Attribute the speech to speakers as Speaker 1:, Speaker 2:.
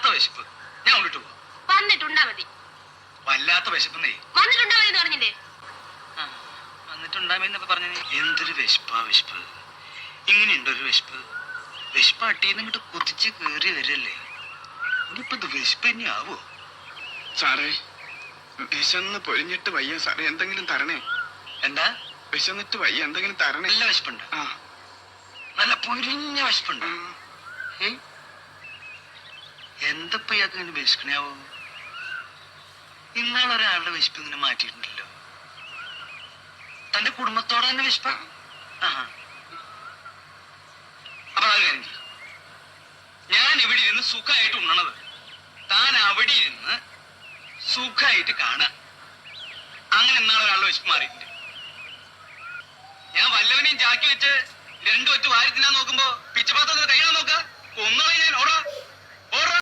Speaker 1: വല്ലാത്ത വിശപ്പ്. ഞാൻ കൊണ്ടിട്ട് പോവാം.
Speaker 2: വന്നിട്ടുണ്ടാ മതി.
Speaker 1: വല്ലാത്ത വിശപ്പെന്നേ.
Speaker 2: വന്നിട്ടുണ്ടാ മതി എന്ന് പറഞ്ഞില്ലേ?
Speaker 1: വന്നിട്ടുണ്ടാമെന്നൊക്കെ പറഞ്ഞു. എന്തൊരു വിശപ്പാ വിശപ്പ്. ഇങ്ങനെയുണ്ടൊരു വിശപ്പ്. വിശപ്പ് അട്ടിന്ന് ഇങ്ങോട്ട് കുതിച്ച് കേറി വരല്ലേ. ഇനിയിപ്പോ ഇത് വിശപ്പ് തന്നെ ആവോ?
Speaker 3: സാറേ, വിശന്ന് പൊരിഞ്ഞിട്ട് വയ്യ സാറേ, എന്തെങ്കിലും തരണേ.
Speaker 1: എന്താ?
Speaker 3: വിശന്നിട്ട് വയ്യ, എന്തെങ്കിലും തരണേ.
Speaker 1: നല്ല വിശപ്പുണ്ട്.
Speaker 3: ആ,
Speaker 1: നല്ല പൊരിഞ്ഞ വിശപ്പുണ്ട്. എന്തപ്പോ ഇയാൾക്ക് ഇങ്ങനെ വിശക്കണാവോ? ഇന്നാളൊരാളുടെ വിശപ്പ് ഇങ്ങനെ മാറ്റിയിട്ടുണ്ടല്ലോ. തന്റെ കുടുംബത്തോടെ തന്നെ വിശപ്പ. അപ്പൊ അത് കാര്യം ചെയ്യും. ഞാൻ ഇവിടെ ഇരുന്ന് സുഖമായിട്ട് ഉണ്ണണത് താൻ അവിടെ ഇരുന്ന് സുഖമായിട്ട് കാണാം. അങ്ങനെ ഇന്നാളൊരാളുടെ വിശപ്പ് മാറിയിട്ടുണ്ട്. ഞാൻ വല്ലവനെയും ചാക്കി വെച്ച് രണ്ടു ഒറ്റ വാരി തിന്നാൻ നോക്കുമ്പോ പിച്ചപാത്രത്തിന് കഴിയണം നോക്ക. ഒന്നുകളെ ഞാൻ ഓടാ.